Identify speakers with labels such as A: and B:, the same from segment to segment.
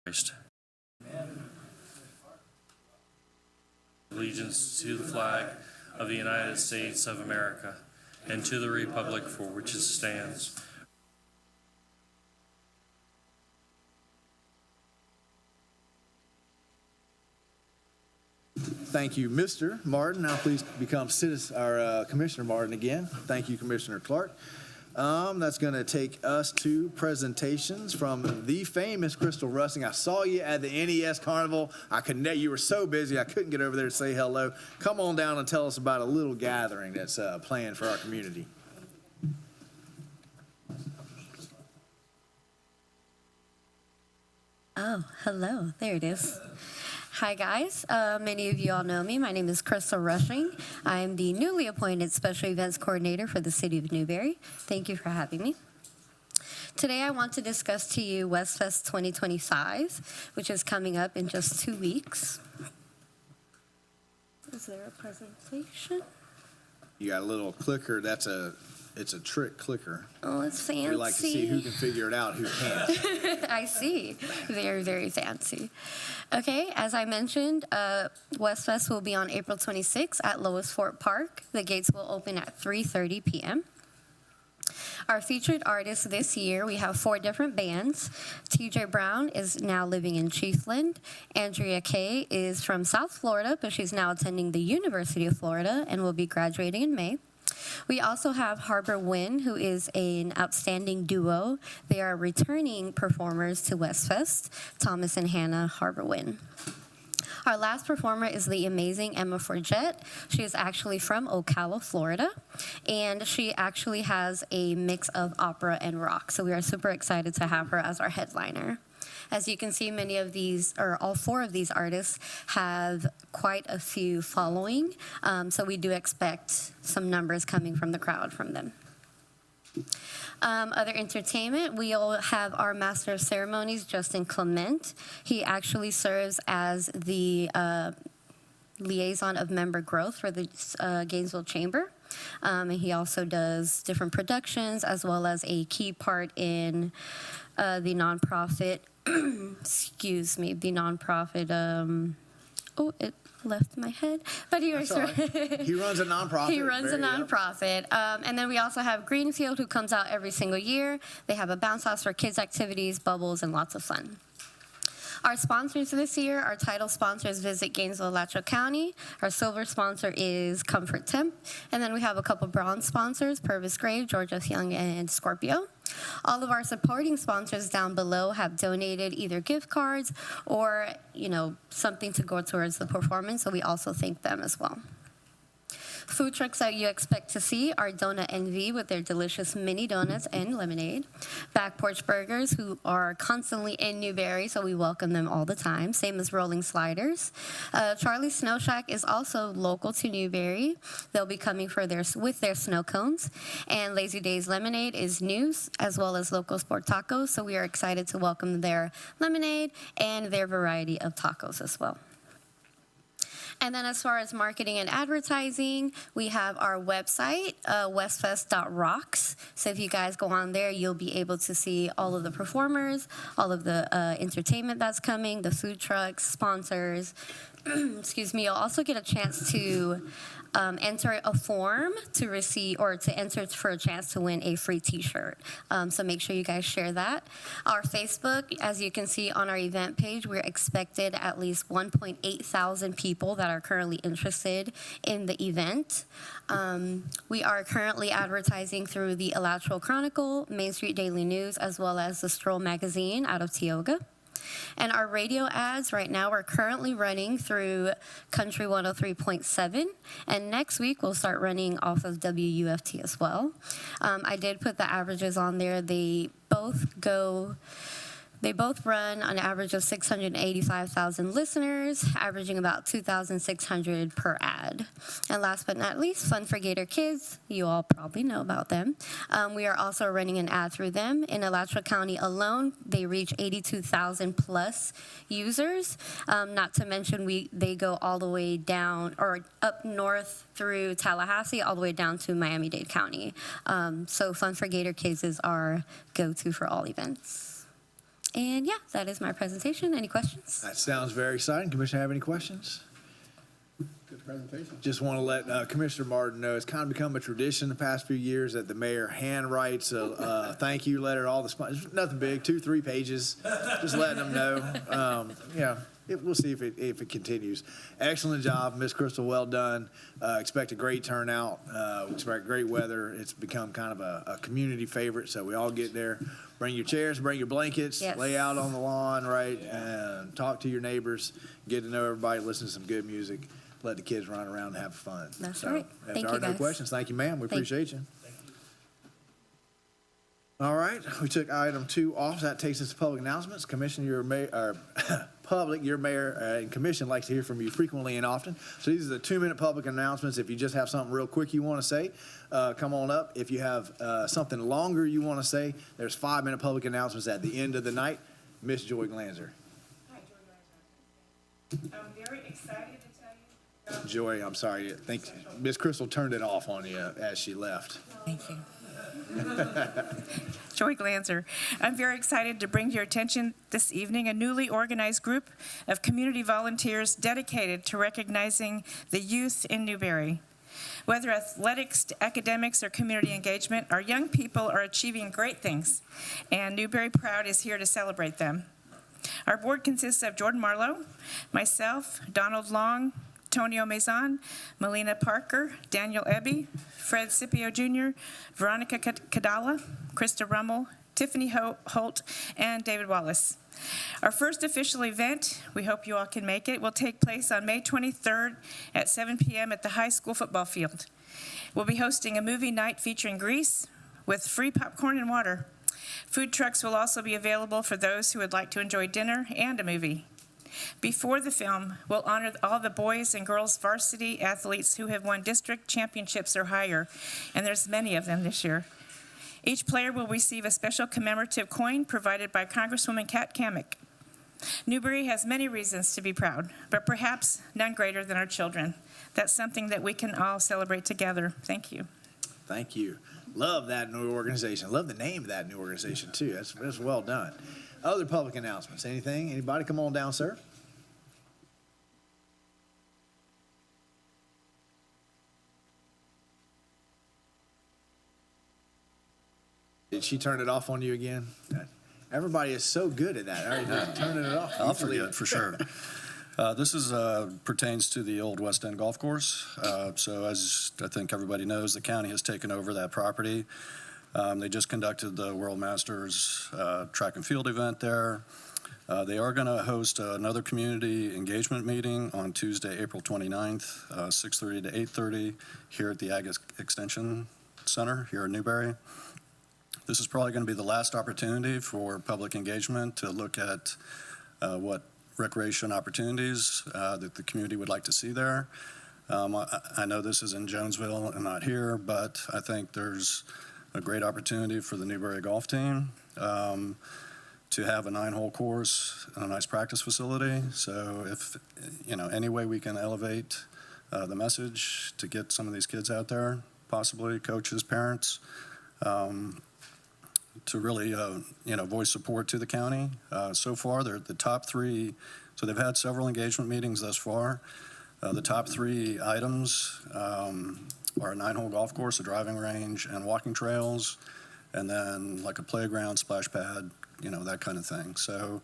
A: Christ. Allegiance to the flag of the United States of America and to the republic for which it stands.
B: Thank you, Mr. Martin. Now please become Commissioner Martin again. Thank you, Commissioner Clark. That's going to take us to presentations from the famous Crystal Russing. I saw you at the NES Carnival. You were so busy, I couldn't get over there to say hello. Come on down and tell us about a little gathering that's planned for our community.
C: Oh, hello. There it is. Hi, guys. Many of you all know me. My name is Crystal Rushing. I'm the newly appointed Special Events Coordinator for the City of Newberry. Thank you for having me. Today, I want to discuss to you WestFest 2025, which is coming up in just 2 weeks. Is there a presentation?
B: You got a little clicker. It's a trick clicker.
C: Oh, it's fancy.
B: We like to see who can figure it out, who can't.
C: I see. Very, very fancy. Okay, as I mentioned, WestFest will be on April 26th at Lois Fort Park. The gates will open at 3:30 p.m. Our featured artists this year, we have 4 different bands. TJ Brown is now living in Chiefland. Andrea Kay is from South Florida, but she's now attending the University of Florida and will be graduating in May. We also have Harbor Wind, who is an outstanding duo. They are returning performers to WestFest, Thomas and Hannah Harbor Wind. Our last performer is the amazing Emma Forget. She is actually from Ocala, Florida, and she actually has a mix of opera and rock. So we are super excited to have her as our headliner. As you can see, many of these, or all 4 of these artists, have quite a few following, so we do expect some numbers coming from the crowd from them. Other entertainment, we'll have our Master of Ceremonies, Justin Clement. He actually serves as the liaison of member growth for the Gainesville Chamber. And he also does different productions as well as a key part in the nonprofit, excuse me, the nonprofit, it left my head, but he runs
B: a nonprofit.
C: He runs a nonprofit. And then we also have Greenfield, who comes out every single year. They have a bounce house for kids' activities, bubbles, and lots of fun. Our sponsors this year, our title sponsors Visit Gainesville, Alachua County. Our silver sponsor is Comfort Temp. And then we have a couple bronze sponsors, Purvis Grave, Georgia Young, and Scorpio. All of our supporting sponsors down below have donated either gift cards or, something to go towards the performance, so we also thank them as well. Food trucks that you expect to see are Donut NV with their delicious mini donuts and lemonade. Back Porch Burgers, who are constantly in Newberry, so we welcome them all the time. Same as Rolling Sliders. Charlie's Snow Shack is also local to Newberry. They'll be coming with their snow cones. And Lazy Days Lemonade is new, as well as Local Sport Tacos, so we are excited to welcome their lemonade and their variety of tacos as well. And then as far as marketing and advertising, we have our website, westfest.rocks. So if you guys go on there, you'll be able to see all of the performers, all of the entertainment that's coming, the food trucks, sponsors. Excuse me. You'll also get a chance to enter a form to receive or to enter for a chance to win a free t-shirt. So make sure you guys share that. Our Facebook, as you can see on our event page, we're expected at least 1.8 thousand people that are currently interested in the event. We are currently advertising through the Alachua Chronicle, Main Street Daily News, as well as the Stroll Magazine out of Tioga. And our radio ads right now are currently running through Country 103.7, and next week we'll start running off of WUFT as well. I did put the averages on there. They both run an average of 685,000 listeners, averaging about 2,600 per ad. And last but not least, Fun for Gator Kids. You all probably know about them. We are also running an ad through them. In Alachua County alone, they reach 82,000 plus users. Not to mention they go all the way down or up north through Tallahassee, all the way down to Miami-Dade County. So Fun for Gator Kids is our go-to for all events. And yeah, that is my presentation. Any questions?
B: That sounds very exciting. Commissioner, have any questions?
D: Good presentation.
B: Just want to let Commissioner Martin know it's kind of become a tradition the past few years that the mayor hand writes a thank you letter. All the sponsors, nothing big, 2-3 pages, just letting them know. We'll see if it continues. Excellent job, Miss Crystal. Well done. Expect a great turnout. Expect great weather. It's become kind of a community favorite. So we all get there. Bring your chairs, bring your blankets,
C: Yes.
B: lay out on the lawn, right, and talk to your neighbors. Get to know everybody. Listen to some good music. Let the kids run around and have fun.
C: That's right.
B: If
C: Thank
B: there are
C: you,
B: no
C: guys.
B: questions, thank you, ma'am. We
C: Thank
B: appreciate you. All right, we took item 2 off. That takes us to public announcements. Commissioner, your mayor, your mayor and commission likes to hear from you frequently and often. So these are the 2-minute public announcements. If you just have something real quick you want to say, come on up. If you have something longer you want to say, there's 5-minute public announcements at the end of the night. Miss Joy Glanzer.
E: Hi, Joy Glanzer. I'm very excited to tell you.
B: Joy, I'm sorry. I think Miss Crystal turned it off on you as she left.
E: Thank you. Joy Glanzer. I'm very excited to bring to your attention this evening a newly organized group of community volunteers dedicated to recognizing the youth in Newberry. Whether athletics, academics, or community engagement, our young people are achieving great things, and Newberry Proud is here to celebrate them. Our board consists of Jordan Marlowe, myself, Donald Long, Tonio Maison, Melina Parker, Daniel Ebby, Fred Scipio Jr., Veronica Kadala, Krista Rummel, Tiffany Holt, and David Wallace. Our first official event, we hope you all can make it, will take place on May 23rd at 7 p.m. at the high school football field. We'll be hosting a movie night featuring Grease with free popcorn and water. Food trucks will also be available for those who would like to enjoy dinner and a movie. Before the film, we'll honor all the boys and girls varsity athletes who have won district championships or higher, and there's many of them this year. Each player will receive a special commemorative coin provided by Congresswoman Kat Kamick. Newberry has many reasons to be proud, but perhaps none greater than our children. That's something that we can all celebrate together. Thank you.
B: Thank you. Love that new organization. Love the name of that new organization, too. That's well done. Other public announcements. Anything? Anybody? Come on down, sir. Did she turn it off on you again? Everybody is so good at that. All right, just turning it off.
F: I'll forget for sure. This is pertains to the old West End Golf Course. So as I think everybody knows, the county has taken over that property. They just conducted the World Masters track and field event there. They are going to host another community engagement meeting on Tuesday, April 29th, 6:30 to 8:30 here at the Ag Extension Center here in Newberry. This is probably going to be the last opportunity for public engagement to look at what recreation opportunities that the community would like to see there. I know this is in Jonesville and not here, but I think there's a great opportunity for the Newberry golf team to have a 9-hole course and a nice practice facility. So if, any way we can elevate the message to get some of these kids out there, possibly coaches, parents, to really, voice support to the county. So far, they're the top 3. So they've had several engagement meetings thus far. The top 3 items are a 9-hole golf course, a driving range, and walking trails, and then like a playground, splash pad, that kind of thing. So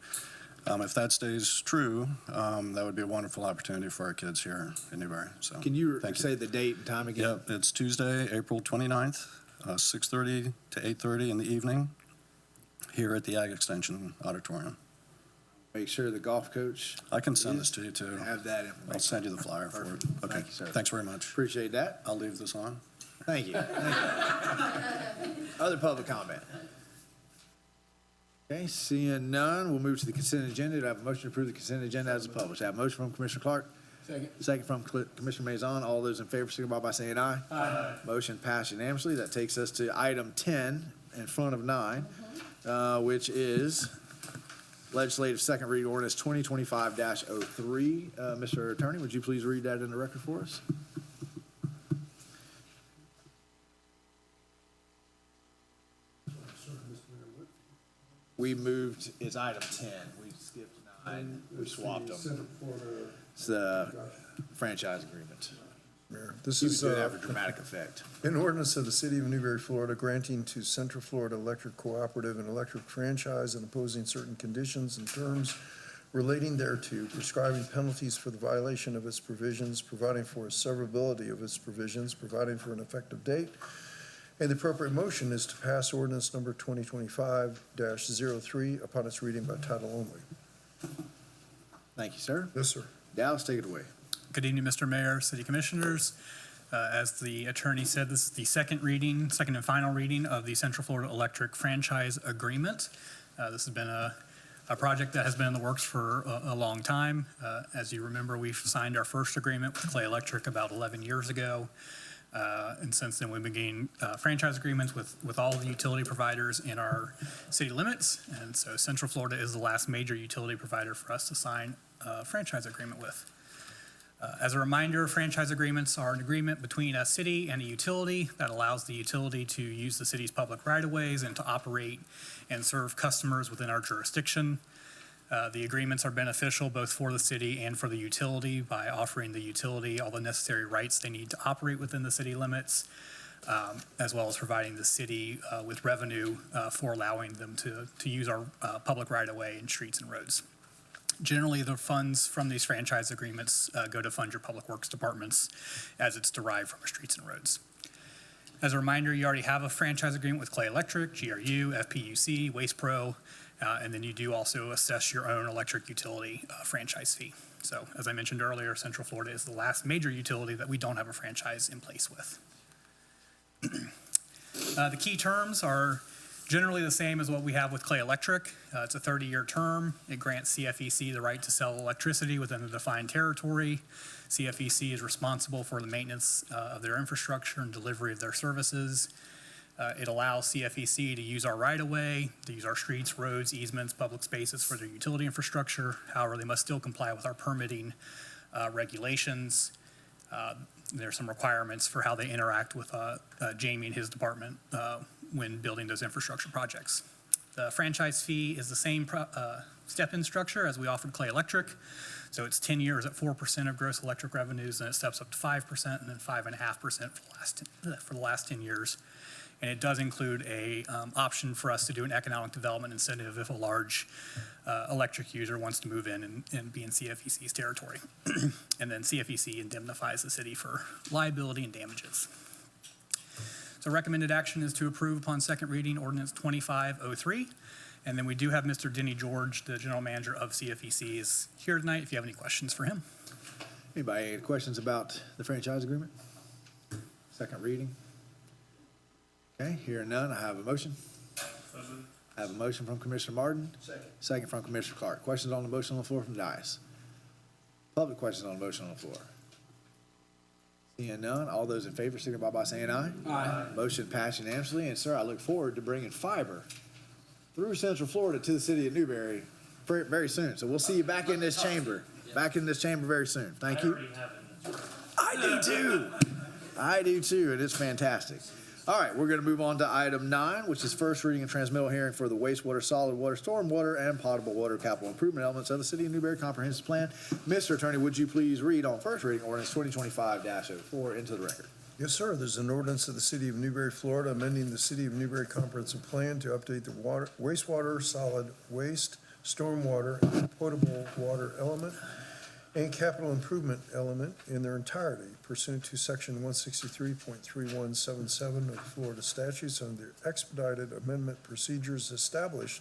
F: if that stays true, that would be a wonderful opportunity for our kids here in Newberry. So
B: Can you
F: thank
B: say the date and time again?
F: Yep, it's Tuesday, April 29th, 6:30 to 8:30 in the evening here at the Ag Extension Auditorium.
B: Make sure the golf coach
F: I can send this to you too.
B: have that information.
F: I'll send you the flyer for it.
B: Perfect.
F: Okay.
B: Thank you, sir.
F: Thanks very much.
B: Appreciate that.
F: I'll leave this on.
B: Thank you. Other public comment? Okay, seeing none, we'll move to the consent agenda. Do I have a motion to approve the consent agenda as published? I have a motion from Commissioner Clark. Second from Commissioner Maison. All those in favor signify by saying aye. Aye. Motion passed unanimously. That takes us to item 10 in front of 9, which is legislative second reading ordinance 2025-03. Mr. Attorney, would you please read that in the record for us? We moved, it's item 10. We skipped 9. We swapped them.
D: Central Florida.
B: It's the franchise agreement.
G: Mayor, this
B: He was
G: is
B: doing that for dramatic effect.
G: an ordinance of the City of Newberry, Florida, granting to Central Florida Electric Cooperative an electric franchise and imposing certain conditions and terms relating thereto, prescribing penalties for the violation of its provisions, providing for a severability of its provisions, providing for an effective date. And the appropriate motion is to pass ordinance number 2025-03 upon its reading by title only.
B: Thank you, sir.
G: Yes, sir.
B: Dallas, take it away.
H: Good evening, Mr. Mayor, City Commissioners. As the attorney said, this is the second and final reading of the Central Florida Electric Franchise Agreement. This has been a project that has been in the works for a long time. As you remember, we signed our first agreement with Clay Electric about 11 years ago. And since then, we've been getting franchise agreements with all the utility providers in our city limits. And so Central Florida is the last major utility provider for us to sign a franchise agreement with. As a reminder, franchise agreements are an agreement between a city and a utility that allows the utility to use the city's public right-of-ways and to operate and serve customers within our jurisdiction. The agreements are beneficial both for the city and for the utility by offering the utility all the necessary rights they need to operate within the city limits, as well as providing the city with revenue for allowing them to use our public right-of-way in streets and roads. Generally, the funds from these franchise agreements go to fund your public works departments as it's derived from our streets and roads. As a reminder, you already have a franchise agreement with Clay Electric, GRU, FPUC, Waste Pro, and then you do also assess your own electric utility franchise fee. So as I mentioned earlier, Central Florida is the last major utility that we don't have a franchise in place with. The key terms are generally the same as what we have with Clay Electric. It's a 30-year term. It grants CFEC the right to sell electricity within a defined territory. CFEC is responsible for the maintenance of their infrastructure and delivery of their services. It allows CFEC to use our right-of-way, to use our streets, roads, easements, public spaces for their utility infrastructure. However, they must still comply with our permitting regulations. There are some requirements for how they interact with Jamie and his department when building those infrastructure projects. The franchise fee is the same step-in structure as we offered Clay Electric. So it's 10 years at 4% of gross electric revenues, and it steps up to 5% and then 5.5% for the last 10 years. And it does include a option for us to do an economic development incentive if a large electric user wants to move in and be in CFEC's territory. And then CFEC indemnifies the city for liability and damages. So recommended action is to approve upon second reading ordinance 2503. And then we do have Mr. Denny George, the general manager of CFEC, is here tonight if you have any questions for him.
B: Anybody any questions about the franchise agreement? Second reading? Okay, hearing none, I have a motion. I have a motion from Commissioner Martin. Second from Commissioner Clark. Questions on the motion on the floor from the dais? Public questions on the motion on the floor? Seeing none, all those in favor signify by saying aye. Aye. Motion passed unanimously, and sir, I look forward to bringing fiber through Central Florida to the city of Newberry very soon. So we'll see you back in this chamber, very soon. Thank you. I do too. I do too, and it's fantastic. All right, we're going to move on to item 9, which is first reading and transmittal hearing for the wastewater, solid water, stormwater, and potable water capital improvement elements of the City of Newberry Comprehensive Plan. Mr. Attorney, would you please read on first reading ordinance 2025-04 into the record?
G: Yes, sir. There's an ordinance of the City of Newberry, Florida, amending the City of Newberry Comprehensive Plan to update the wastewater, solid waste, stormwater, and potable water element and capital improvement element in their entirety pursuant to section 163.3177 of the Florida statutes under expedited amendment procedures established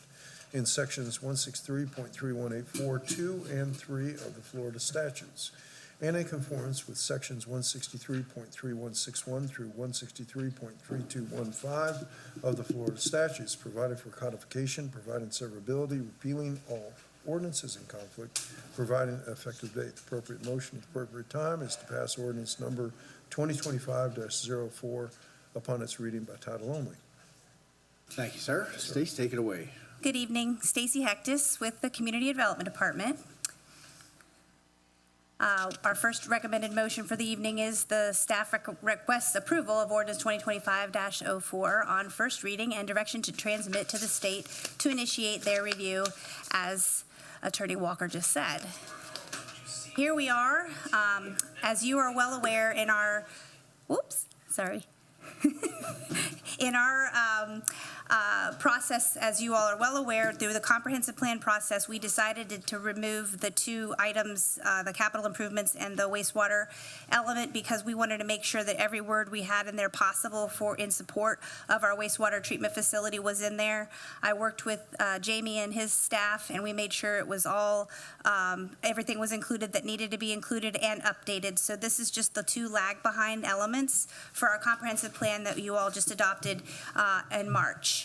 G: in sections 163.3184, 2 and 3 of the Florida statutes, and in conformance with sections 163.3161 through 163.3215 of the Florida statutes, providing for codification, providing severability, repealing all ordinances in conflict, providing an effective date. The appropriate motion at the appropriate time is to pass ordinance number 2025-04 upon its reading by title only.
B: Thank you, sir. Stacy, take it away.
I: Good evening, Stacy Hectus with the Community Development Department. Our first recommended motion for the evening is the staff requests approval of ordinance 2025-04 on first reading and direction to transmit to the state to initiate their review, as Attorney Walker just said. Here we are, as you are well aware in our, in our process, as you all are well aware, through the comprehensive plan process, we decided to remove the two items, the capital improvements and the wastewater element, because we wanted to make sure that every word we had in there possible in support of our wastewater treatment facility was in there. I worked with Jamie and his staff, and we made sure it was all, everything was included that needed to be included and updated. So this is just the two lag behind elements for our comprehensive plan that you all just adopted in March.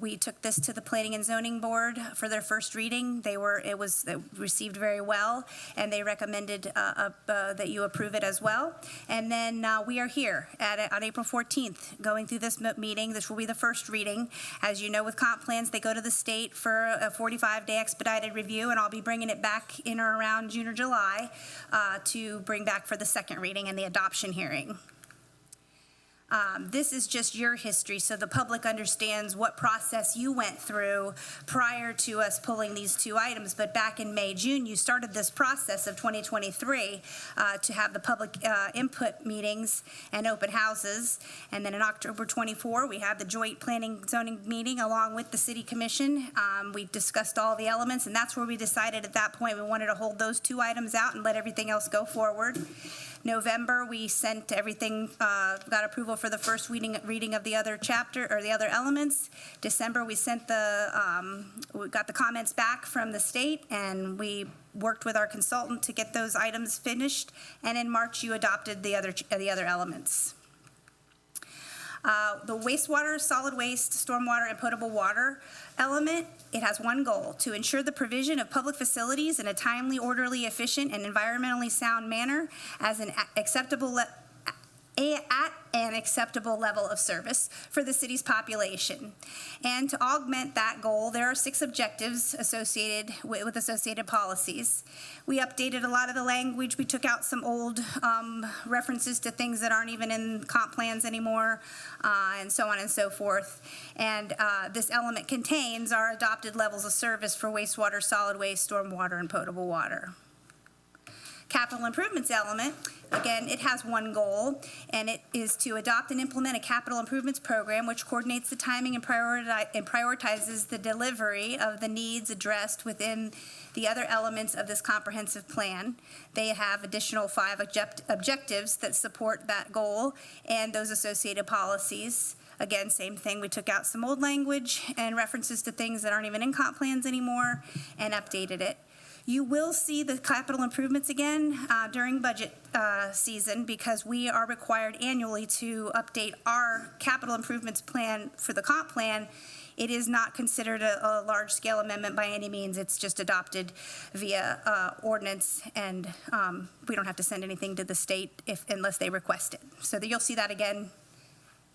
I: We took this to the Planning and Zoning Board for their first reading. It was received very well, and they recommended that you approve it as well. And then we are here on April 14th going through this meeting. This will be the first reading. As you know, with comp plans, they go to the state for a 45-day expedited review, and I'll be bringing it back in or around June or July to bring back for the second reading and the adoption hearing. This is just your history, so the public understands what process you went through prior to us pulling these two items. But back in May, June, you started this process of 2023 to have the public input meetings and open houses. And then in October 24, we had the joint planning zoning meeting along with the city commission. We discussed all the elements, and that's where we decided at that point we wanted to hold those two items out and let everything else go forward. November, we sent everything, got approval for the first reading of the other chapter or the other elements. December, we sent we got the comments back from the state, and we worked with our consultant to get those items finished. And in March, you adopted the other elements. The wastewater, solid waste, stormwater, and potable water element, it has one goal: to ensure the provision of public facilities in a timely, orderly, efficient, and environmentally sound manner as an acceptable at an acceptable level of service for the city's population. And to augment that goal, there are 6 objectives associated with associated policies. We updated a lot of the language. We took out some old references to things that aren't even in comp plans anymore, and so on and so forth. And this element contains our adopted levels of service for wastewater, solid waste, stormwater, and potable water. Capital improvements element, again, it has one goal, and it is to adopt and implement a capital improvements program which coordinates the timing and prioritizes the delivery of the needs addressed within the other elements of this comprehensive plan. They have additional 5 objectives that support that goal and those associated policies. Again, same thing, we took out some old language and references to things that aren't even in comp plans anymore and updated it. You will see the capital improvements again during budget season, because we are required annually to update our capital improvements plan for the comp plan. It is not considered a large-scale amendment by any means. It's just adopted via ordinance, and we don't have to send anything to the state unless they request it. So you'll see that again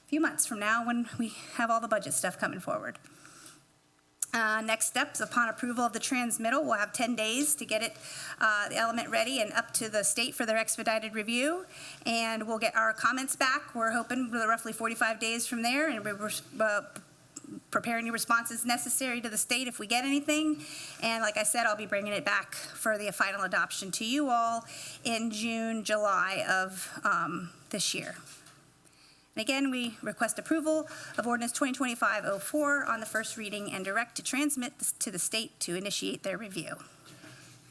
I: a few months from now when we have all the budget stuff coming forward. Next steps, upon approval of the transmittal, we'll have 10 days to get it, the element ready and up to the state for their expedited review, and we'll get our comments back. We're hoping for roughly 45 days from there, and we're preparing any responses necessary to the state if we get anything. And like I said, I'll be bringing it back for the final adoption to you all in June, July of this year. And again, we request approval of ordinance 2025-04 on the first reading and direct to transmit to the state to initiate their review.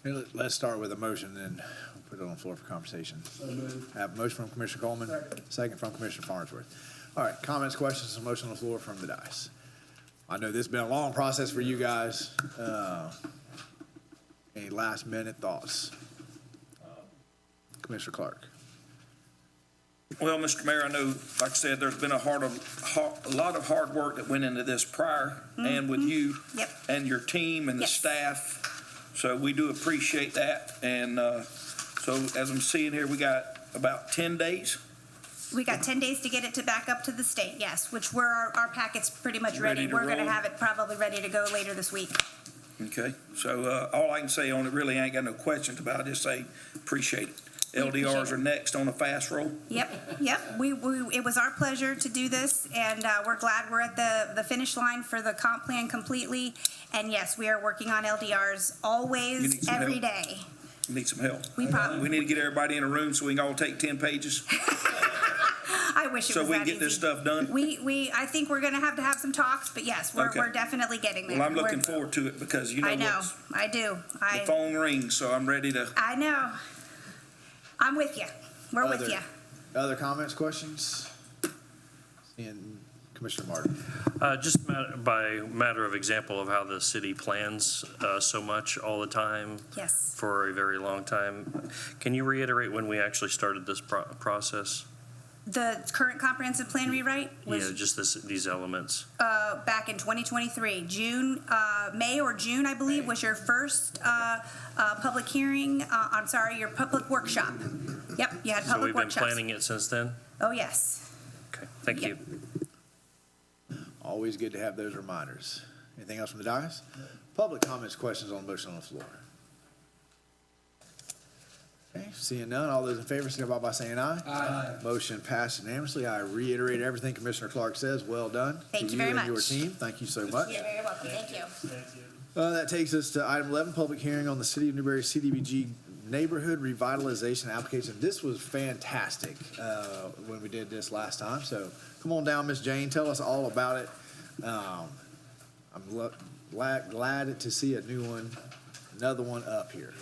B: Let's start with a motion, and we'll put it on the floor for conversation. I have a motion from Commissioner Coleman, second from Commissioner Farnsworth. All right, comments, questions, and motion on the floor from the dais. I know this has been a long process for you guys. Any last-minute thoughts? Commissioner Clark.
J: Well, Mr. Mayor, I know, like I said, there's been a lot of hard work that went into this prior, and with you and your team and the staff. So we do appreciate that. And so as I'm seeing here, we got about 10 days.
I: We got 10 days to get it back up to the state, yes, which our packet's pretty much ready. We're going to have it probably ready to go later this week.
J: Okay, so all I can say on it, really ain't got no questions about it. Just say Appreciate it. LDRs are next on a fast roll.
I: Yep. It was our pleasure to do this, and we're glad we're at the finish line for the comp plan completely. And yes, we are working on LDRs
J: You need
I: always,
J: some
I: every
J: help.
I: day.
J: Need some help.
I: We
J: need to get everybody in a room so we can all take 10 pages
I: I wish it
J: so
I: was
J: we
I: that
J: can get this
I: easy.
J: stuff done.
I: I think we're gonna have to have some talks, but yes,
J: Okay.
I: we're definitely getting there.
J: Well, I'm looking forward to it because you know
I: I know,
J: what's,
I: I do.
J: the phone rings, so I'm ready to.
I: I know. I'm with you. We're with
B: Other-
I: you.
B: Other comments, questions? Seeing Commissioner Martin.
A: Just by matter of example of how the city plans so much all the time
I: Yes.
A: for a very long time. Can you reiterate when we actually started this process?
I: The current comprehensive plan rewrite was
A: Yeah, just these elements.
I: back in 2023. May or June, I believe, was your first public hearing. I'm sorry, your public workshop. Yep, you had
A: So
I: public
A: we've been
I: workshops.
A: planning it since then?
I: Oh, yes.
A: Okay, thank
I: Yep.
A: you.
B: Always good to have those reminders. Anything else from the dais? Public comments, questions on the motion on the floor? Okay, seeing none, all those in favor signify by saying aye. Aye. Motion passed unanimously. I reiterate everything Commissioner Clark says. Well done.
I: Thank you very
B: To you and your
I: much.
B: team. Thank you so much.
I: You're very welcome. Thank you.
B: That takes us to item 11, public hearing on the City of Newberry CDBG Neighborhood Revitalization Application. This was fantastic when we did this last time. So come on down, Miss Jane. Tell us all about it. I'm glad to see a new one, another one up here.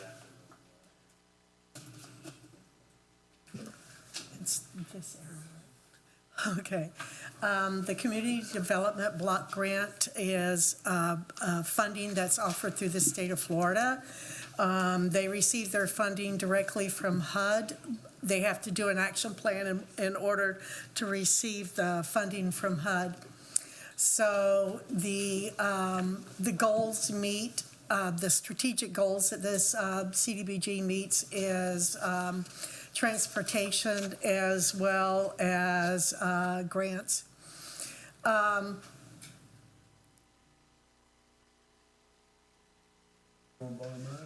K: It's this area. Okay. The Community Development Block Grant is funding that's offered through the state of Florida. They receive their funding directly from HUD. They have to do an action plan in order to receive the funding from HUD. So the goals meet, the strategic goals that this CDBG meets is transportation as well as grants.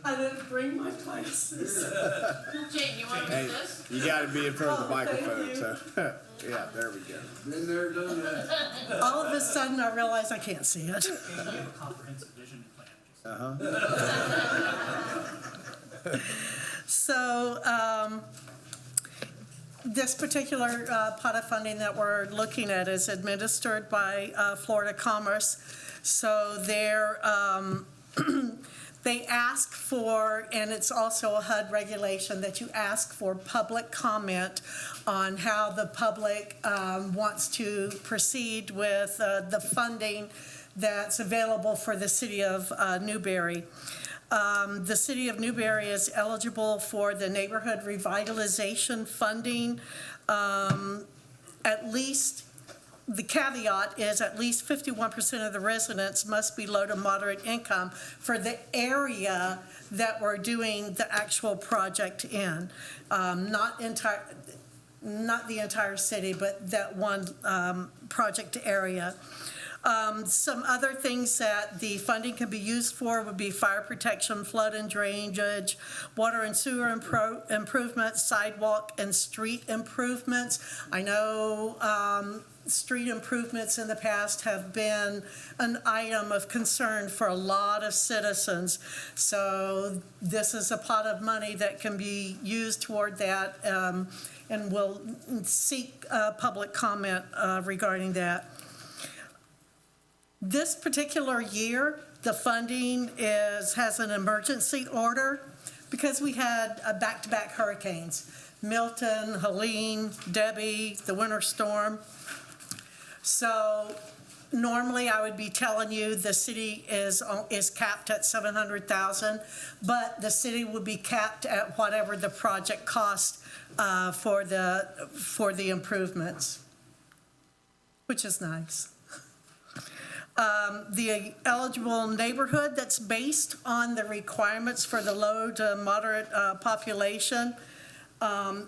K: I didn't bring my glasses.
L: Jane, you want to
B: Hey,
L: do this?
B: you got to be in front of the
K: Oh, thank
B: microphone.
K: you.
B: So, yeah, there we go.
D: Been there, done that.
K: All of a sudden, I realize I can't see it.
H: You have a comprehensive vision plan.
K: So, this particular pot of funding that we're looking at is administered by Florida Commerce. So they ask for, and it's also a HUD regulation, that you ask for public comment on how the public wants to proceed with the funding that's available for the city of Newberry. The city of Newberry is eligible for the neighborhood revitalization funding. At least, the caveat is at least 51% of the residents must be low to moderate income for the area that we're doing the actual project in. Not the entire city, but that one project area. Some other things that the funding can be used for would be fire protection, flood and drainage, water and sewer improvements, sidewalk and street improvements. I know street improvements in the past have been an item of concern for a lot of citizens. So this is a pot of money that can be used toward that, and we'll seek public comment regarding that. This particular year, the funding has an emergency order because we had back-to-back hurricanes, Milton, Helene, Debbie, the winter storm. So normally I would be telling you the city is capped at $700,000, but the city would be capped at whatever the project cost for the improvements, which is nice. The eligible neighborhood that's based on the requirements for the low to moderate population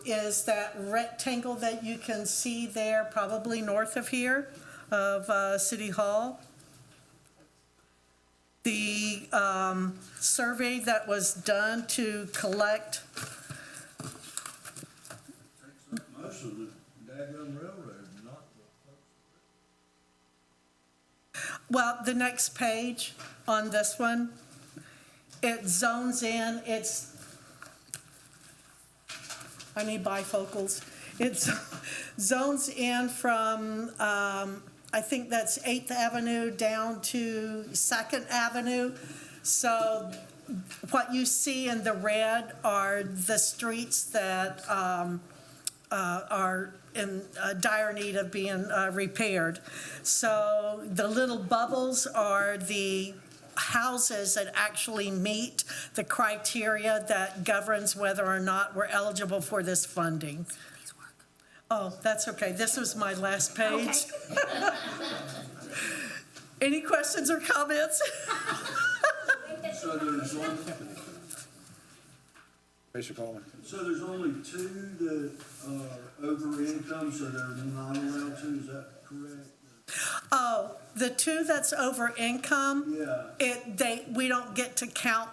K: is that rectangle that you can see there, probably north of here, of City Hall. The survey that was done to collect
D: daggone railroad, not the folks.
K: Well, the next page on this one, it zones in, I need bifocals. It zones in from, I think that's 8th Avenue down to 2nd Avenue. So what you see in the red are the streets that are in dire need of being repaired. So the little bubbles are the houses that actually meet the criteria that governs whether or not we're eligible for this funding. Oh, that's okay. This was my last page.
I: Okay.
K: Any questions or comments?
D: So there's only,
B: Commissioner Coleman.
D: so there's only two that are over income, so they're not allowed to, is that correct?
K: Oh, the two that's over income,
D: Yeah.
K: we don't get to count.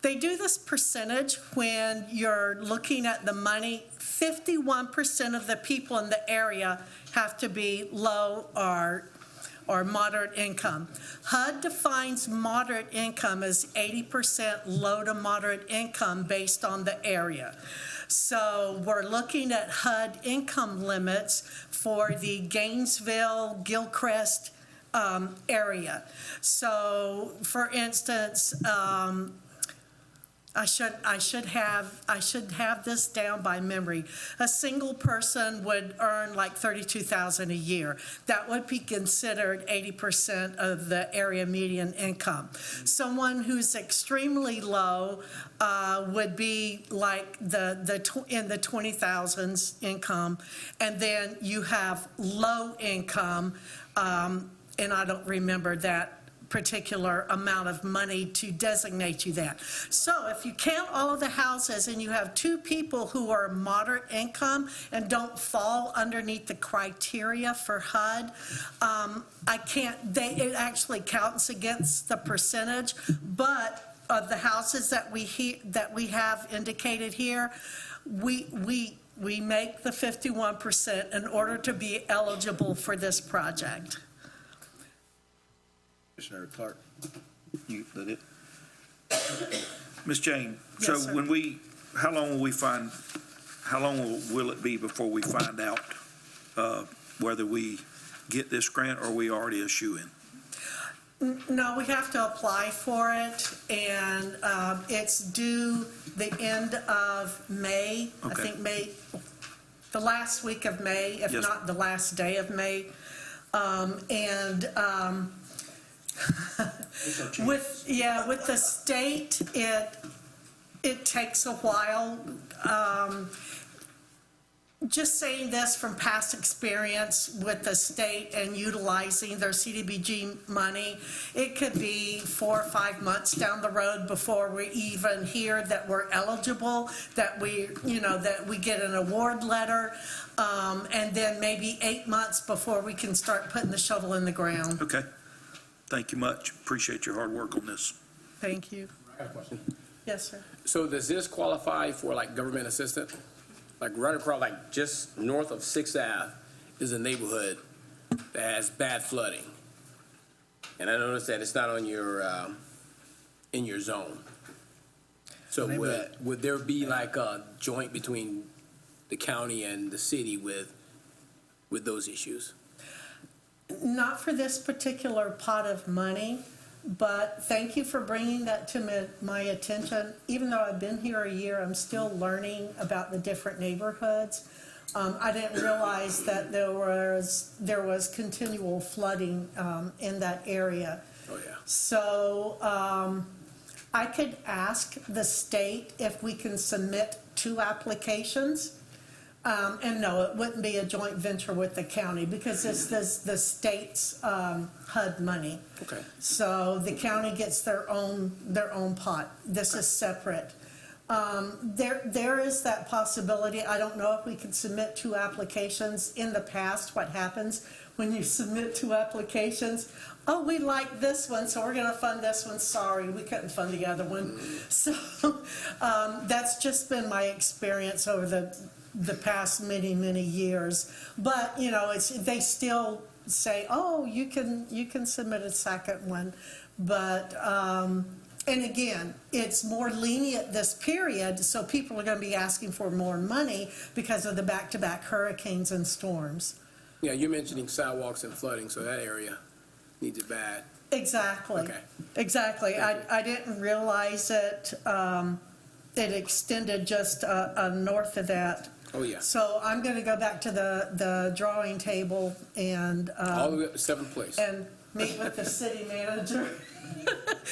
K: They do this percentage when you're looking at the money. 51% of the people in the area have to be low or moderate income. HUD defines moderate income as 80% low to moderate income based on the area. So we're looking at HUD income limits for the Gainesville, Gilchrist area. So for instance, I should have this down by memory. A single person would earn like $32,000 a year. That would be considered 80% of the area median income. Someone who's extremely low would be like in the 20,000s income, and then you have low income, and I don't remember that particular amount of money to designate you that. So if you count all of the houses and you have two people who are moderate income and don't fall underneath the criteria for HUD, it actually counts against the percentage, but of the houses that we have indicated here, we make the 51% in order to be eligible for this project.
B: Commissioner Clark.
J: You, that it? Ms. Jane,
K: Yes,
J: so
K: sir.
J: how long will it be before we find out whether we get this grant or we already a shoo-in?
K: No, we have to apply for it, and it's due the end of May. I
J: Okay.
K: think the last week of May, if
J: Yes.
K: not the last day of May. With the state, it takes a while. Just saying this from past experience with the state and utilizing their CDBG money, it could be 4 or 5 months down the road before we even hear that we're eligible, that we get an award letter, and then maybe 8 months before we can start putting the shovel in the ground.
J: Okay. Thank you much. Appreciate your hard work on this.
K: Thank you.
L: I got a question.
K: Yes, sir.
L: So does this qualify for like government assistance? Like right across, like just north of 6th Ave is a neighborhood that has bad flooding. And I noticed that it's not on your, in your zone. So would there be like a joint between the county and the city with those issues?
K: Not for this particular pot of money, but thank you for bringing that to my attention. Even though I've been here a year, I'm still learning about the different neighborhoods. I didn't realize that there was continual flooding in that area.
L: Oh, yeah.
K: So I could ask the state if we can submit 2 applications. And no, it wouldn't be a joint venture with the county because this is the state's HUD money.
L: Okay.
K: So the county gets their own pot. This is separate. There is that possibility. I don't know if we could submit 2 applications. In the past, what happens when you submit 2 applications? Oh, we like this one, so we're going to fund this one. Sorry, we couldn't fund the other one. So that's just been my experience over the past many, many years. But, you know, they still say, oh, you can submit a second one. But, and again, it's more lenient this period, so people are going to be asking for more money because of the back-to-back hurricanes and storms.
L: Yeah, you're mentioning sidewalks and flooding, so that area needs it bad.
K: Exactly.
L: Okay.
K: Exactly. I didn't realize it extended just north of that.
L: Oh, yeah.
K: So I'm going to go back to the drawing table and
L: All the way up to 7th place.
K: and meet with the city manager.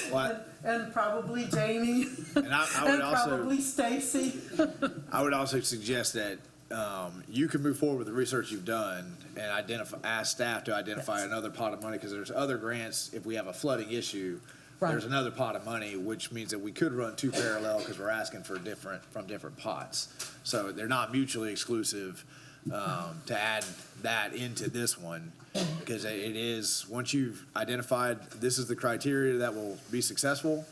B: What?
K: And probably Jamie.
B: And I would
K: and
B: also
K: probably Stacy.
B: I would also suggest that you can move forward with the research you've done and ask staff to identify another pot of money, because there's other grants. If we have a flooding issue,
K: Right.
B: there's another pot of money, which means that we could run two parallel because we're asking for different pots. So they're not mutually exclusive to add that into this one, because it is, once you've identified this is the criteria that will be successful,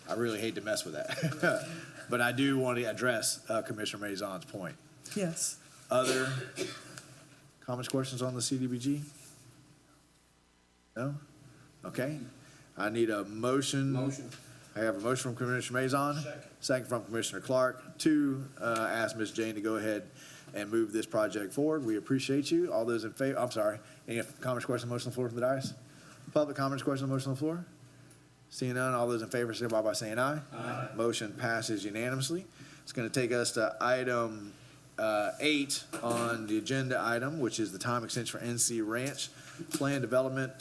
B: I really hate to mess with that. But I do want to address Commissioner Maison's point.
K: Yes.
B: Other comments, questions on the CDBG? No? Okay. I need a motion. I have a motion from Commissioner Maison. Second from Commissioner Clark to ask Ms. Jane to go ahead and move this project forward. We appreciate you. All those in favor, I'm sorry, any comments, questions, motion on the floor from the dais? Public comments, questions, motion on the floor? Seeing none, all those in favor signify by saying aye. Aye. Motion passes unanimously. It's going to take us to item 8 on the agenda item, which is the time extension for NC Ranch Plan Development.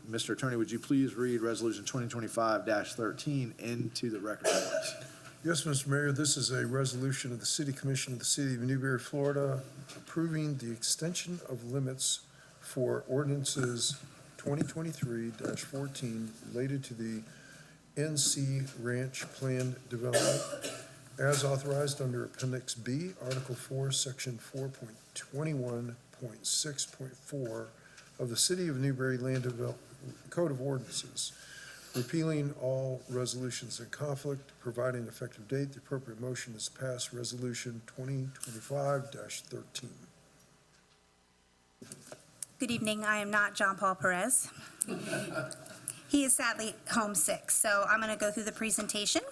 B: Mr. Attorney, would you please read Resolution 2025-13 into the record, please?
G: Yes, Mr. Mayor, this is a resolution of the City Commission of the City of Newberry, Florida, approving the extension of limits for ordinances 2023-14 related to the NC Ranch Plan Development as authorized under Appendix B, Article 4, Section 4.21.6.4 of the City of Newberry Land Development Code of Ordinances, repealing all resolutions in conflict, providing an effective date. The appropriate motion is to pass Resolution 2025-13.
I: Good evening. I am not John Paul Perez. He is sadly homesick, so I'm going to go through the presentation.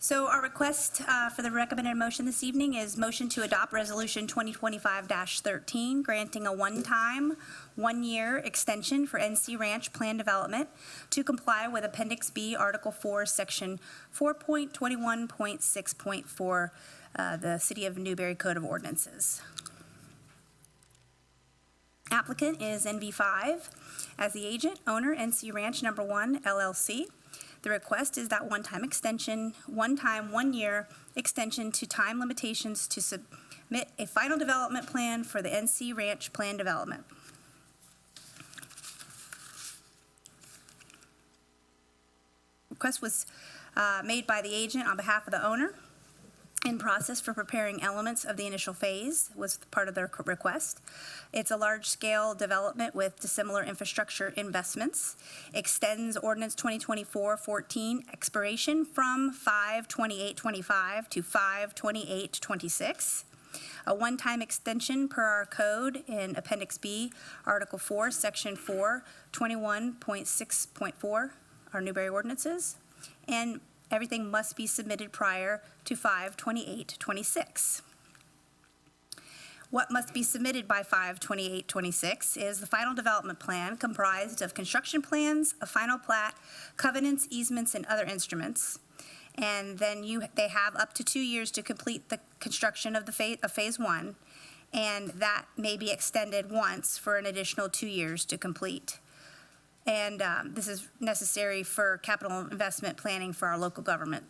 I: So our request for the recommended motion this evening is motion to adopt Resolution 2025-13, granting a one-year extension for NC Ranch Plan Development to comply with Appendix B, Article 4, Section 4.21.6.4, the City of Newberry Code of Ordinances. Applicant is NV5 as the agent, owner, NC Ranch No. 1, LLC. The request is that one-year extension to time limitations to submit a final development plan for the NC Ranch Plan Development. Request was made by the agent on behalf of the owner. In process for preparing elements of the initial phase was part of their request. It's a large-scale development with dissimilar infrastructure investments. Extends Ordinance 2024-14 expiration from 5/28/25 to 5/28/26. A one-time extension per our code in Appendix B, Article 4, Section 4.21.6.4, our Newberry ordinances. And everything must be submitted prior to 5/28/26. What must be submitted by 5/28/26 is the final development plan comprised of construction plans, a final plat, covenants, easements, and other instruments. And then they have up to 2 years to complete the construction of phase 1, and that may be extended once for an additional 2 years to complete. And this is necessary for capital investment planning for our local government.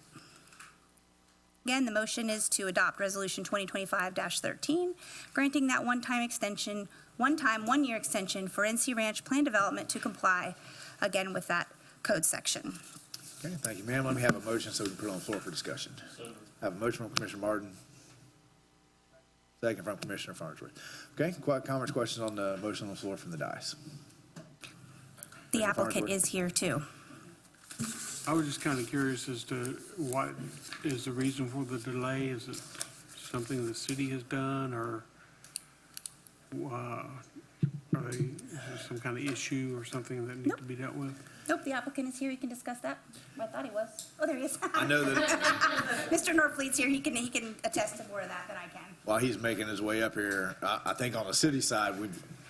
I: Again, the motion is to adopt Resolution 2025-13, granting that one-year extension for NC Ranch Plan Development to comply, again, with that code section.
B: Okay, thank you, ma'am. Let me have a motion so we can put it on the floor for discussion. I have a motion from Commissioner Martin. Second from Commissioner Farnsworth. Okay, comments, questions on the motion on the floor from the dais?
I: The applicant is here too.
M: I was just kind of curious as to what is the reason for the delay? Is it something the city has done, or is there some kind of issue or something that needs to be dealt with?
I: Nope, the applicant is here, he can discuss that. I thought he was. Oh, there he is.
B: I know that
I: Mr. Norfleet's here, he can attest to more of that than I can.
B: while he's making his way up here, I think on the city side,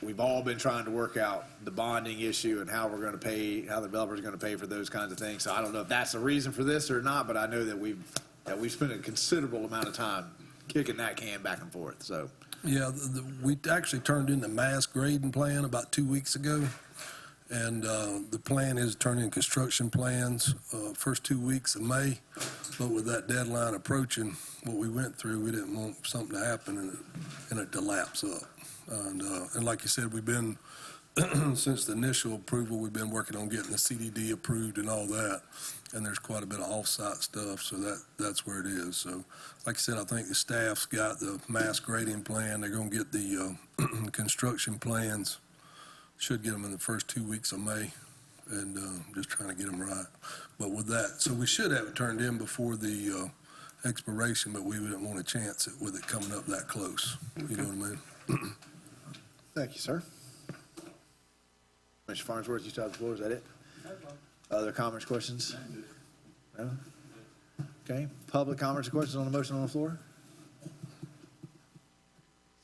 B: we've all been trying to work out the bonding issue and how we're going to pay, how the developer's going to pay for those kinds of things. So I don't know if that's the reason for this or not, but I know that we've spent a considerable amount of time kicking that can back and forth, so.
N: Yeah, we actually turned in the mass grading plan about 2 weeks ago, and the plan is turning in construction plans first 2 weeks of May. But with that deadline approaching, what we went through, we didn't want something to happen and it to lapse up. And like you said, we've been, since the initial approval, we've been working on getting the CDD approved and all that. And there's quite a bit of off-site stuff, so that's where it is. So, like I said, I think the staff's got the mass grading plan. They're going to get the construction plans. Should get them in the first 2 weeks of May, and just trying to get them right. But with that, so we should have it turned in before the expiration, but we didn't want to chance it with it coming up that close. You know what I mean?
B: Thank you, sir. Mr. Farnsworth, you still have the floor, is that it? Other comments, questions? No? Okay, public comments or questions on the motion on the floor?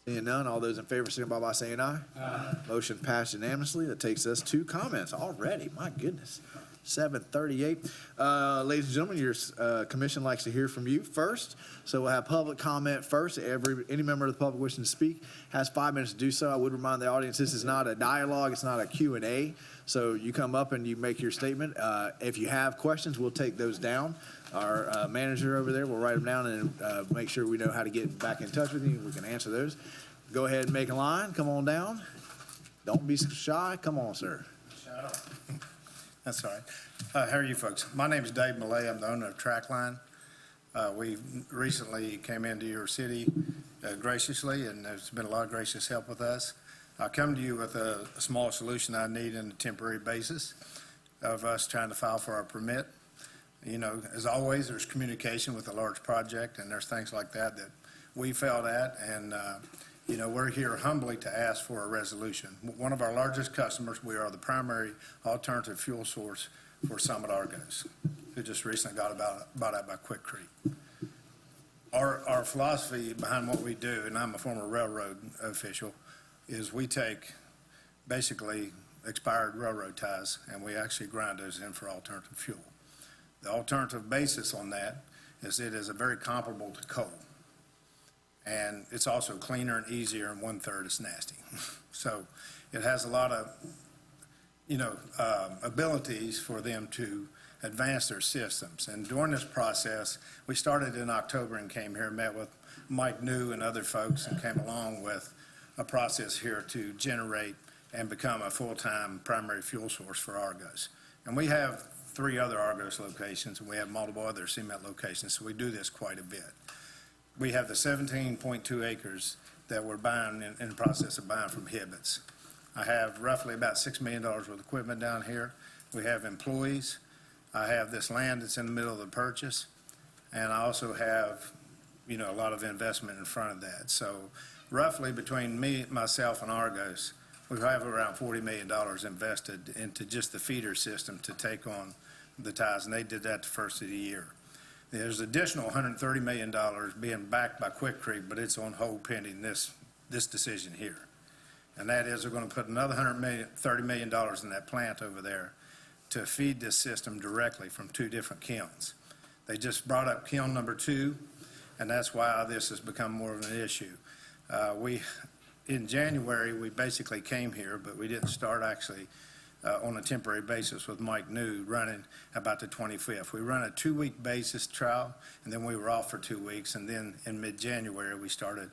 B: Seeing none, all those in favor signify by saying aye. Aye. Motion passed unanimously. That takes us to comments already. My goodness. 7:38. Ladies and gentlemen, your commission likes to hear from you first. So we'll have public comment first. Any member of the public wishing to speak has 5 minutes to do so. I would remind the audience this is not a dialogue. It's not a Q&A. So you come up and you make your statement. If you have questions, we'll take those down. Our manager over there will write them down and make sure we know how to get back in touch with you. We can answer those. Go ahead and make a line. Come on down. Don't be shy. Come on, sir.
O: Shut up. That's all right. How are you folks? My name is Dave Millay. I'm the owner of Trackline. We recently came into your city graciously, and there's been a lot of gracious help with us. I'll come to you with a small solution I need on a temporary basis of us trying to file for our permit. You know, as always, there's communication with a large project, and there's things like that that we failed at, and you know, we're here humbly to ask for a resolution. One of our largest customers, we are the primary alternative fuel source for Summit Argos, who just recently got bought out by Quick Creek. Our philosophy behind what we do, and I'm a former railroad official, is we take basically expired railroad ties and we actually grind those in for alternative fuel. The alternative basis on that is it is very comparable to coal. And it's also cleaner and easier, and 1/3 is nasty. So it has a lot of, you know, abilities for them to advance their systems. And during this process, we started in October and came here and met with Mike New and other folks and came along with a process here to generate and become a full-time primary fuel source for Argos. And we have 3 other Argos locations, and we have multiple other cement locations, so we do this quite a bit. We have the 17.2 acres that we're buying, in the process of buying from Hibbett's. I have roughly about $6 million worth of equipment down here. We have employees. I have this land that's in the middle of the purchase. And I also have, you know, a lot of investment in front of that. So roughly between me, myself, and Argos, we have around $40 million invested into just the feeder system to take on the ties, and they did that the first of the year. There's additional $130 million being backed by Quick Creek, but it's on hold pending this decision here. And that is, they're going to put another $30 million in that plant over there to feed this system directly from 2 different kilns. They just brought up kiln number 2, and that's why this has become more of an issue. In January, we basically came here, but we didn't start actually on a temporary basis with Mike New running about the 25th. We run a 2-week basis trial, and then we were off for 2 weeks, and then in mid-February, we started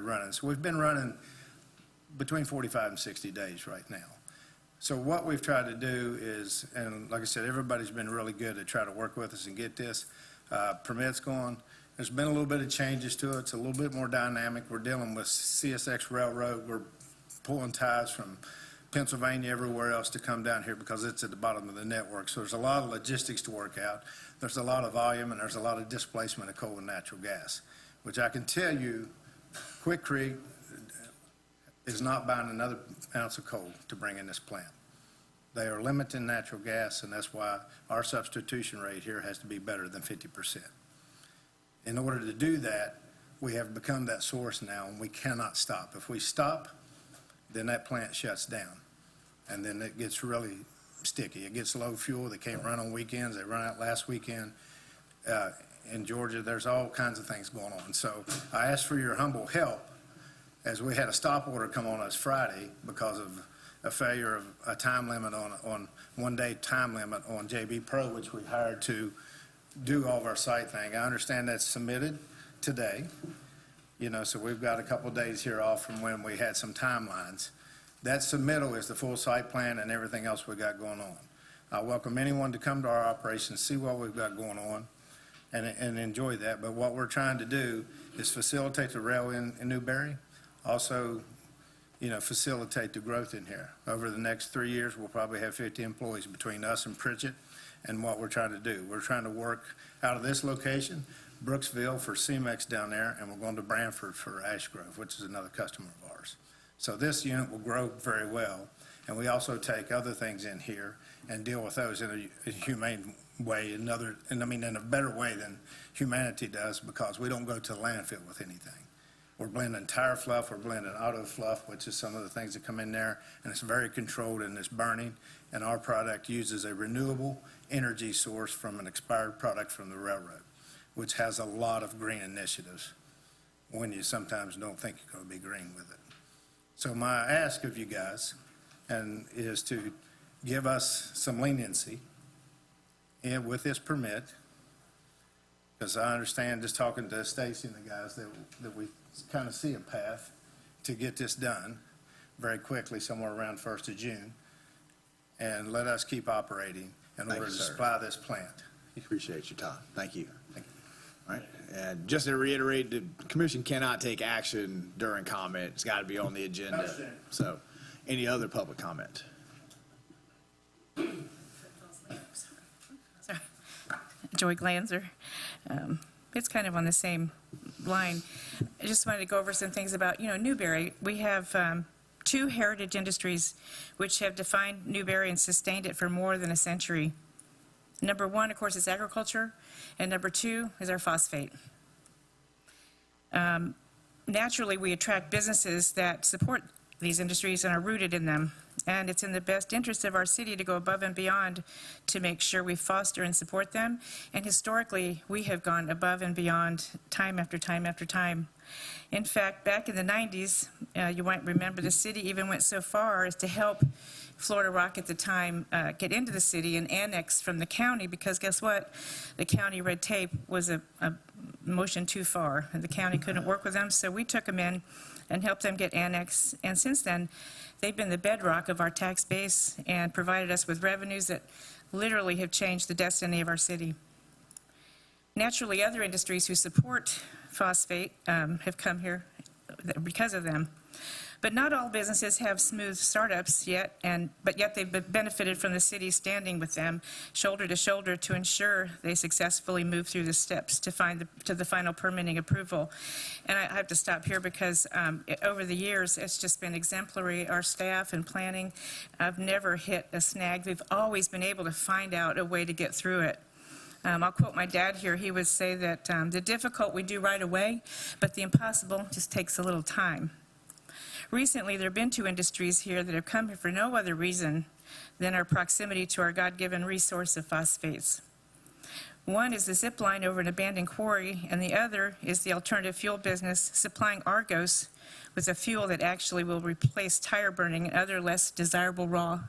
O: running. So we've been running between 45 and 60 days right now. So what we've tried to do is, and like I said, everybody's been really good to try to work with us and get this permits going. There's been a little bit of changes to it. It's a little bit more dynamic. We're dealing with CSX Railroad. We're pulling ties from Pennsylvania, everywhere else to come down here because it's at the bottom of the network. So there's a lot of logistics to work out. There's a lot of volume and there's a lot of displacement of coal and natural gas, which I can tell you, Quick Creek is not buying another ounce of coal to bring in this plant. They are limiting natural gas, and that's why our substitution rate here has to be better than 50%. In order to do that, we have become that source now, and we cannot stop. If we stop, then that plant shuts down, and then it gets really sticky. It gets low fuel. They can't run on weekends. They run out last weekend. In Georgia, there's all kinds of things going on. So I ask for your humble help, as we had a stop order come on us Friday because of a failure of a time limit on one-day time limit on JB Pro, which we hired to do all of our site thing. I understand that's submitted today, so we've got a couple of days here off from when we had some timelines. That submittal is the full site plan and everything else we got going on. I welcome anyone to come to our operation, see what we've got going on, and enjoy that. But what we're trying to do is facilitate the rail in Newberry, also facilitate the growth in here. Over the next 3 years, we'll probably have 50 employees between us and Pritchett and what we're trying to do. We're trying to work out of this location, Brooksville for CEMEX down there, and we're going to Branford for Ash Grove, which is another customer of ours. So this unit will grow very well, and we also take other things in here and deal with those in a humane way, in a better way than humanity does, because we don't go to the landfill with anything. We're blending tire fluff, we're blending auto fluff, which is some of the things that come in there, and it's very controlled and it's burning, and our product uses a renewable energy source from an expired product from the railroad, which has a lot of green initiatives when you sometimes don't think you're going to be green with it. So my ask of you guys is to give us some leniency with this permit, because I understand, just talking to Stacy and the guys, that we kind of see a path to get this done very quickly, somewhere around 1st of June, and let us keep operating in order to supply this plant.
B: Appreciate your time. Thank you. All right. And just to reiterate, the commission cannot take action during comment. It's got to be on the agenda. So any other public comment?
E: Sorry. Joy Glanzer. It's kind of on the same line. I just wanted to go over some things about, Newberry. We have 2 heritage industries which have defined Newberry and sustained it for more than a century. Number 1, of course, is agriculture, and number 2 is our phosphate. Naturally, we attract businesses that support these industries and are rooted in them, and it's in the best interest of our city to go above and beyond to make sure we foster and support them, and historically, we have gone above and beyond time after time after time. In fact, back in the 90s, you might remember the city even went so far as to help Florida Rock at the time get into the city and annex from the county, because guess what? The county red tape was a motion too far, and the county couldn't work with them, so we took them in and helped them get annexed, and since then, they've been the bedrock of our tax base and provided us with revenues that literally have changed the destiny of our city. Naturally, other industries who support phosphate have come here because of them. But not all businesses have smooth startups yet, but yet they've benefited from the city standing with them shoulder to shoulder to ensure they successfully move through the steps to the final permitting approval. And I have to stop here because over the years, it's just been exemplary. Our staff and planning, I've never hit a snag. We've always been able to find out a way to get through it. I'll quote my dad here. He would say that the difficult we do right away, but the impossible just takes a little time. Recently, there have been 2 industries here that have come here for no other reason than our proximity to our God-given resource of phosphates. One is the zip line over an abandoned quarry, and the other is the alternative fuel business supplying Argos with a fuel that actually will replace tire burning and other less desirable raw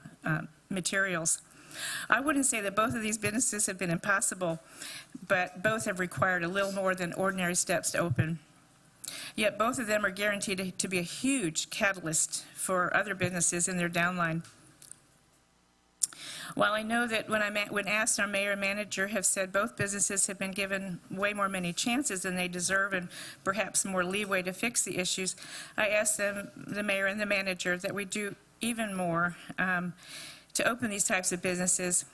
E: materials. I wouldn't say that both of these businesses have been impossible, but both have required a little more than ordinary steps to open. Yet both of them are guaranteed to be a huge catalyst for other businesses in their downline. While I know that when asked, our mayor and manager have said both businesses have been given way more many chances than they deserve and perhaps more leeway to fix the issues, I asked them, the mayor and the manager, that we do even more to open these types of businesses.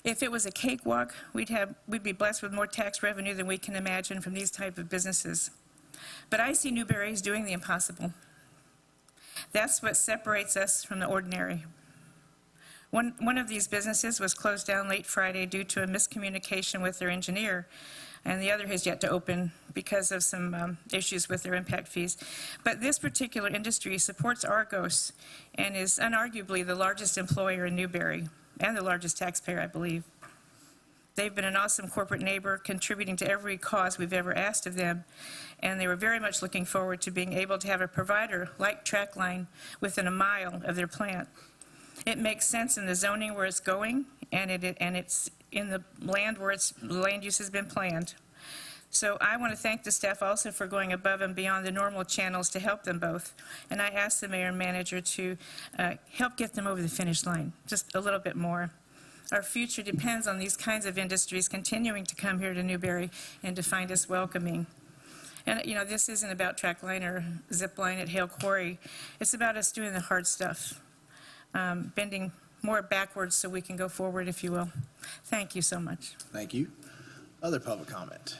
E: If it was a cakewalk, we'd be blessed with more tax revenue than we can imagine from these type of businesses. But I see Newberry as doing the impossible. That's what separates us from the ordinary. One of these businesses was closed down late Friday due to a miscommunication with their engineer, and the other has yet to open because of some issues with their impact fees. But this particular industry supports Argos and is unarguably the largest employer in Newberry and the largest taxpayer, I believe. They've been an awesome corporate neighbor, contributing to every cause we've ever asked of them, and they were very much looking forward to being able to have a provider like Trackline within a mile of their plant. It makes sense in the zoning where it's going, and it's in the land where the land use has been planned. So I want to thank the staff also for going above and beyond the normal channels to help them both. And I asked the mayor and manager to help get them over the finish line, just a little bit more. Our future depends on these kinds of industries continuing to come here to Newberry and to find us welcoming. And, you know, this isn't about Trackline or Zipline at Hale Quarry. It's about us doing the hard stuff, bending more backwards so we can go forward, if you will. Thank you so much.
B: Thank you. Other public comment?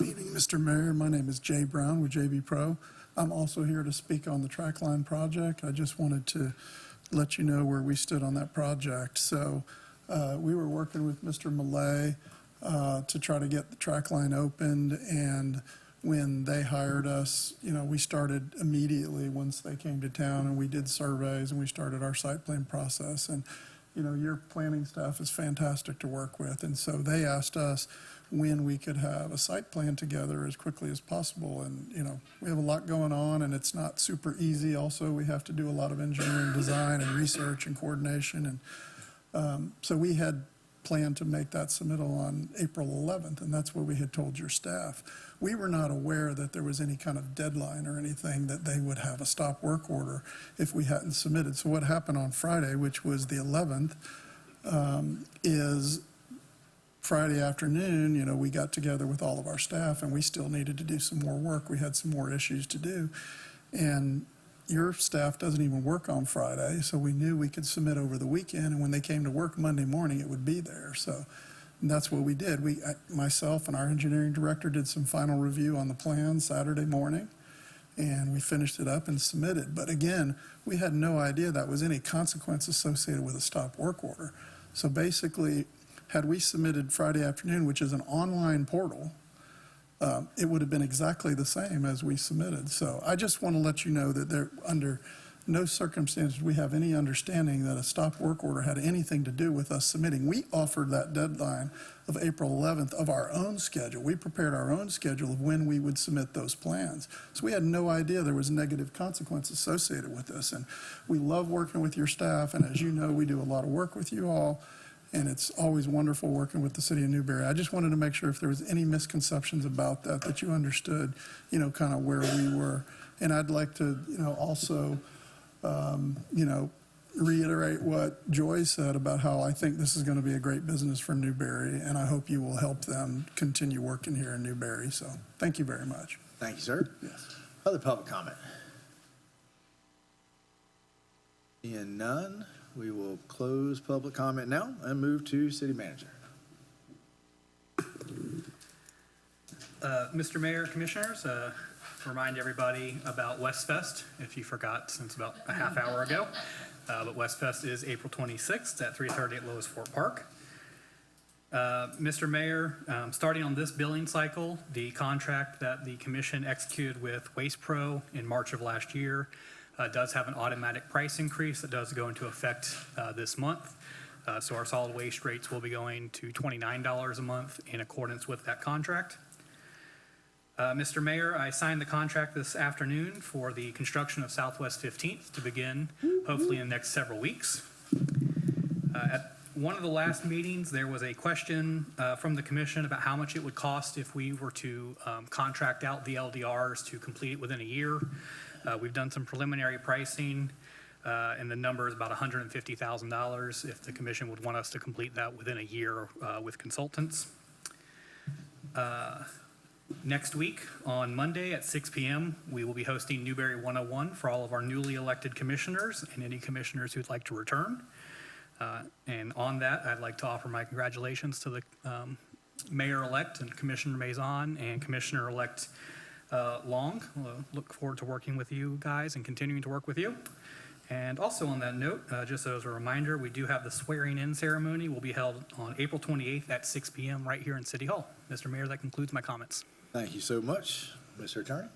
P: Evening, Mr. Mayor. My name is Jay Brown with JB Pro. I'm also here to speak on the Trackline project. I just wanted to let you know where we stood on that project. So we were working with Mr. Millay to try to get the Trackline opened, and when they hired us, you know, we started immediately once they came to town, and we did surveys and we started our site plan process. And you know, your planning staff is fantastic to work with, and so they asked us when we could have a site plan together as quickly as possible. And you know, we have a lot going on, and it's not super easy. Also, we have to do a lot of engineering design and research and coordination, and so we had planned to make that submittal on April 11th, and that's what we had told your staff. We were not aware that there was any kind of deadline or anything that they would have a stop work order if we hadn't submitted. So what happened on Friday, which was the 11th, is Friday afternoon, you know, we got together with all of our staff, and we still needed to do some more work. We had some more issues to do, and your staff doesn't even work on Friday, so we knew we could submit over the weekend, and when they came to work Monday morning, it would be there. So that's what we did. Myself and our engineering director did some final review on the plan Saturday morning, and we finished it up and submitted. But again, we had no idea that was any consequence associated with a stop work order. So basically, had we submitted Friday afternoon, which is an online portal, it would have been exactly the same as we submitted. So I just want to let you know that there, under no circumstances we have any understanding that a stop work order had anything to do with us submitting. We offered that deadline of April 11th of our own schedule. We prepared our own schedule of when we would submit those plans. So we had no idea there was negative consequence associated with this. And we love working with your staff, and as you know, we do a lot of work with you all, and it's always wonderful working with the city of Newberry. I just wanted to make sure if there was any misconceptions about that, that you understood, you know, kind of where we were. And I'd like to, you know, also, you know, reiterate what Joy said about how I think this is going to be a great business for Newberry, and I hope you will help them continue working here in Newberry. So thank you very much.
B: Thank you, sir. Yes. Other public comment? Seeing none, we will close public comment now and move to city manager.
H: Mr. Mayor, Commissioners, remind everybody about Westfest, if you forgot since about a half hour ago. But Westfest is April 26th at 3:30 at Lowe's Fort Park. Mr. Mayor, starting on this billing cycle, the contract that the commission executed with Waste Pro in March of last year does have an automatic price increase that does go into effect this month. So our solid waste rates will be going to $29 a month in accordance with that contract. Mr. Mayor, I signed the contract this afternoon for the construction of Southwest 15th to begin hopefully in the next several weeks. At one of the last meetings, there was a question from the commission about how much it would cost if we were to contract out the LDRs to complete it within a year. We've done some preliminary pricing, and the number is about $150,000 if the commission would want us to complete that within a year with consultants. Next week, on Monday at 6 p.m., we will be hosting Newberry 101 for all of our newly elected commissioners and any commissioners who'd like to return. And on that, I'd like to offer my congratulations to the Mayor-elect and Commissioner Maison and Commissioner-elect Long. We'll look forward to working with you guys and continuing to work with you. And also on that note, just as a reminder, we do have the swearing-in ceremony will be held on April 28th at 6 p.m. right here in City Hall. Mr. Mayor, that concludes my comments.
B: Thank you so much, Mr. Attorney.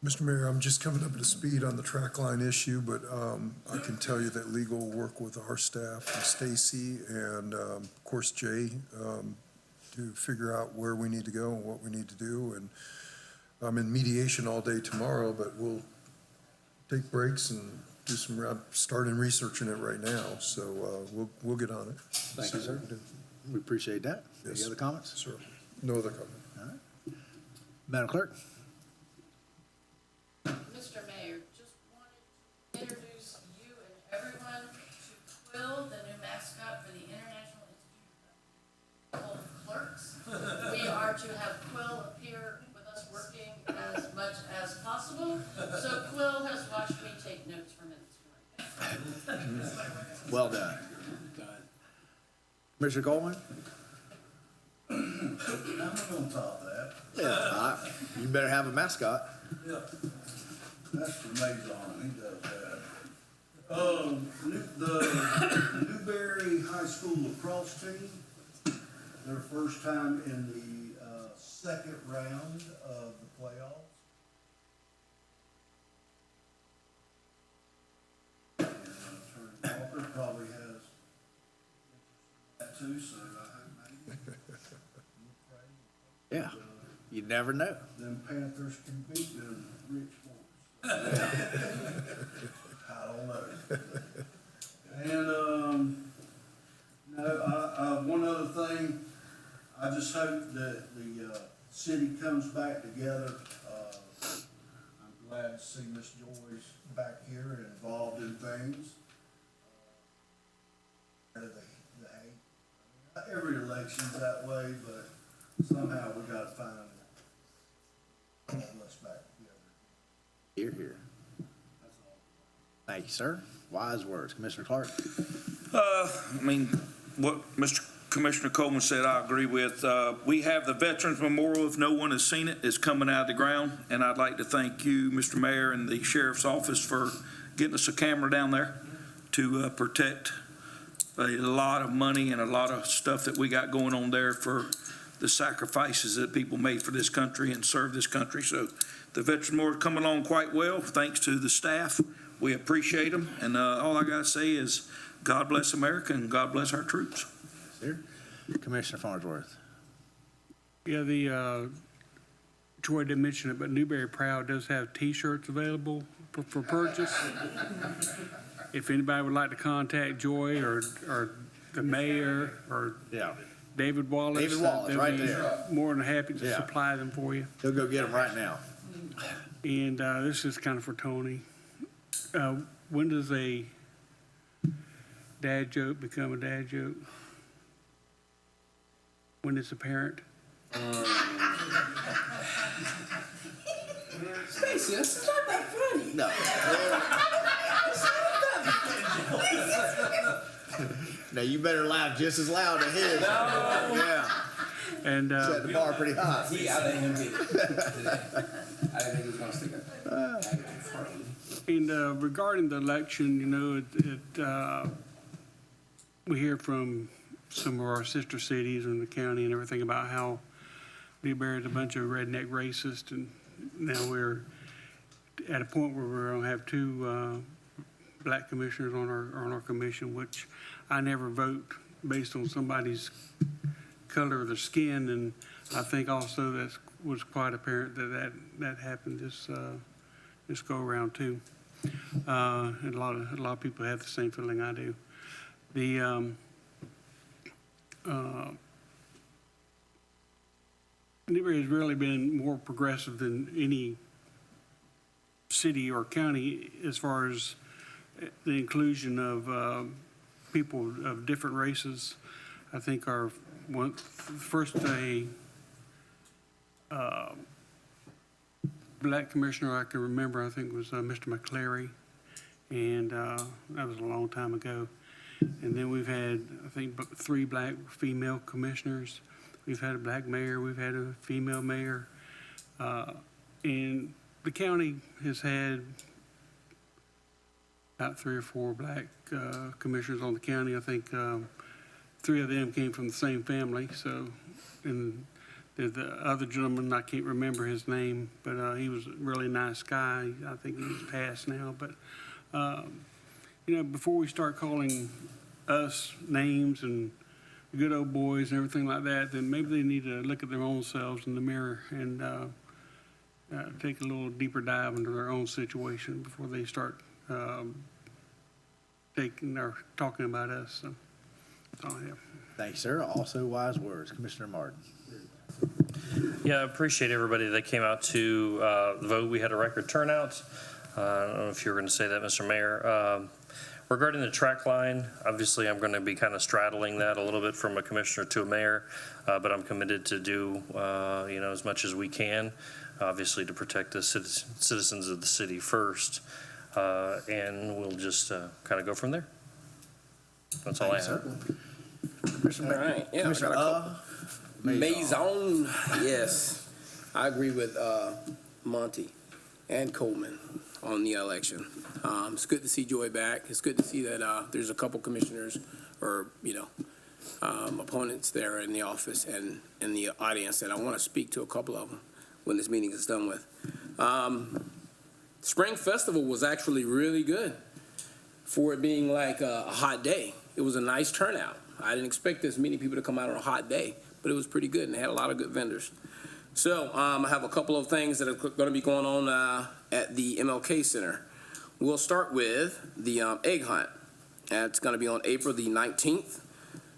G: Mr. Mayor, I'm just coming up to speed on the track line issue, but I can tell you that legal will work with our staff and Stacy and, of course, Jay to figure out where we need to go and what we need to do. And I'm in mediation all day tomorrow, but we'll take breaks and do some, I'm starting researching it right now, so we'll get on it.
B: Thank you, sir. We appreciate that.
G: Yes.
B: Any other comments?
G: Sir, no other comment.
B: All right. Madam Clerk?
Q: Mr. Mayor, just wanted to introduce you and everyone to Quill, the new mascot for the International Institute of Clerks. We are to have Quill appear with us working as much as possible. So Quill has watched me take notes for minutes.
B: Well done. Commissioner Coleman?
D: I'm on top of that.
B: Yeah, you better have a mascot.
D: Yeah. That's for Maison, he does that. The Newberry High School lacrosse team, their first time in the second round of the playoffs. And Attorney Walker probably has that too, so I hope maybe.
B: Yeah, you never know.
D: Them Panthers can beat them rich boys. I don't know. And, one other thing, I just hope that the city comes back together. I'm glad to see Miss Joyce back here and involved in things. The hate. Every election's that way, but somehow we gotta find all of us back together.
B: Here, here. Thank you, sir. Wise words. Commissioner Clark?
J: I mean, what Mr. Commissioner Coleman said, I agree with. We have the Veterans Memorial, if no one has seen it, is coming out of the ground. And I'd like to thank you, Mr. Mayor, and the Sheriff's Office for getting us a camera down there to protect a lot of money and a lot of stuff that we got going on there for the sacrifices that people made for this country and served this country. So the Veterans Memorial is coming along quite well, thanks to the staff. We appreciate them. And all I got to say is God bless America and God bless our troops.
B: Here. Commissioner Farnsworth.
M: Yeah, the Joy didn't mention it, but Newberry Proud does have T-shirts available for purchase. If anybody would like to contact Joy or the mayor or David Wallace.
B: David Wallace, right there.
M: More than happy to supply them for you.
B: He'll go get them right now.
M: And this is kind of for Tony. When does a dad joke become a dad joke? When it's apparent?
L: Stacey, that's not that funny.
B: No. Now you better laugh just as loud as his.
L: No.
B: Yeah.
M: And
B: set the bar pretty high.
L: Yeah, I didn't even get it today. I didn't think he was going to stick it.
M: And regarding the election, you know, we hear from some of our sister cities in the county and everything about how Newberry is a bunch of redneck racists, and now we're at a point where we're going to have two black commissioners on our commission, which I never vote based on somebody's color of their skin, and I think also that was quite apparent that happened this go around too. And a lot of people have the same feeling I do. Newberry has really been more progressive than any city or county as far as the inclusion of people of different races. I think our first day black commissioner I can remember, I think, was Mr. McCleary, and that was a long time ago. And then we've had, I think, 3 black female commissioners. We've had a black mayor. We've had a female mayor. And the county has had about 3 or 4 black commissioners on the county. I think 3 of them came from the same family. So, and the other gentleman, I can't remember his name, but he was a really nice guy. I think he's passed now. But, you know, before we start calling us names and good old boys and everything like that, then maybe they need to look at their own selves in the mirror and take a little deeper dive into their own situation before they start talking about us. So, that's all I have.
B: Thank you, sir. Also wise words. Commissioner Martin.
A: Yeah, I appreciate everybody that came out to vote. We had a record turnout. I don't know if you were going to say that, Mr. Mayor. Regarding the track line, obviously I'm going to be kind of straddling that a little bit from a commissioner to a mayor, but I'm committed to do you know, as much as we can, obviously to protect the citizens of the city first, and we'll just kind of go from there. That's all I have.
L: All right, yeah, I got a couple. Maison, yes. I agree with Monty and Coleman on the election. It's good to see Joy back. It's good to see that there's a couple commissioners or, you know, opponents there in the office and in the audience, and I want to speak to a couple of them when this meeting is done with. Spring Festival was actually really good for it being like a hot day. It was a nice turnout. I didn't expect this many people to come out on a hot day, but it was pretty good, and they had a lot of good vendors. So I have a couple of things that are going to be going on at the MLK Center. We'll start with the egg hunt. It's going to be on April the 19th.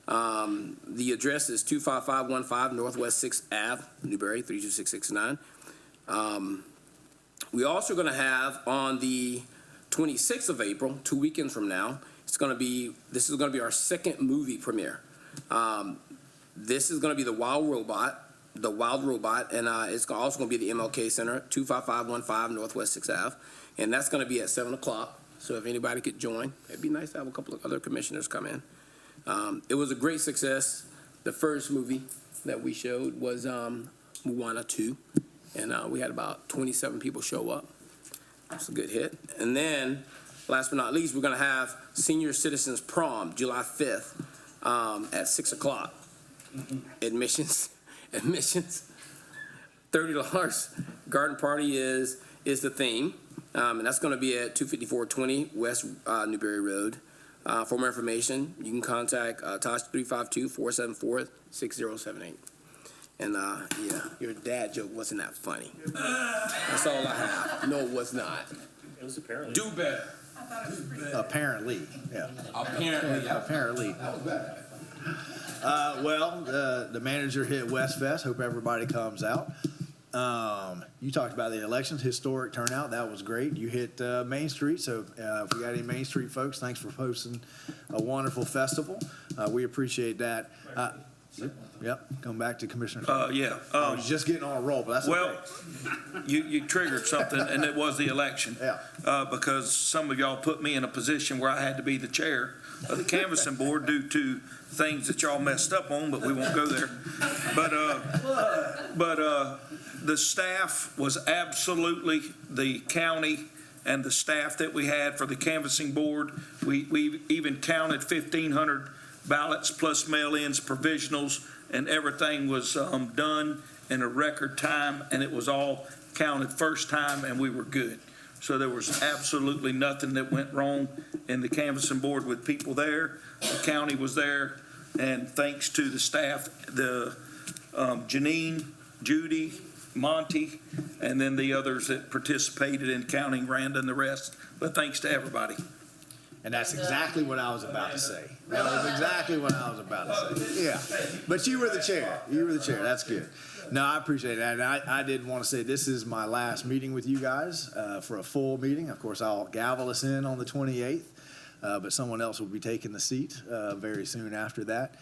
L: The address is 25515 Northwest 6th Ave, Newberry, 32669. We also going to have on the 26th of April, 2 weekends from now, this is going to be our second movie premiere. This is going to be The Wild Robot, and it's also going to be at the MLK Center, 25515 Northwest 6th Ave, and that's going to be at 7 o'clock. So if anybody could join, it'd be nice to have a couple of other commissioners come in. It was a great success. The first movie that we showed was Moana 2, and we had about 27 people show up. That's a good hit. And then, last but not least, we're going to have Senior Citizens Prom, July 5th at 6 o'clock. Admissions, $30. Garden party is the theme, and that's going to be at 25420 West Newberry Road. For more information, you can contact Tosh 352-474-6078. And yeah, your dad joke wasn't that funny. That's all I have. No, it was not.
A: It was apparently.
L: Do better.
B: Apparently, yeah.
L: Apparently.
B: That was bad. Well, the manager hit West Fest. Hope everybody comes out. You talked about the elections, historic turnout. That was great. You hit Main Street. So if we got any Main Street folks, thanks for hosting a wonderful festival. We appreciate that. Yep. Come back to Commissioner.
J: Yeah.
B: I was just getting on a roll, but that's
J: well,
B: okay.
J: you triggered something, and it was the election.
B: Yeah.
J: Because some of y'all put me in a position where I had to be the chair of the canvassing board due to things that y'all messed up on, but we won't go there. But the staff was absolutely, the county and the staff that we had for the canvassing board. We even counted 1,500 ballots plus mail-ins, provisionals, and everything was done in a record time, and it was all counted first time, and we were good. So there was absolutely nothing that went wrong in the canvassing board with people there. The county was there, and thanks to the staff, the Janine, Judy, Monty, and then the others that participated in counting, Randa and the rest. But thanks to everybody.
B: And that's exactly what I was about to say. That was exactly what I was about to say. Yeah. But you were the chair. You were the chair. That's good. No, I appreciate that. And I did want to say this is my last meeting with you guys for a full meeting. Of course, I'll gavel us in on the 28th, but someone else will be taking the seat very soon after that.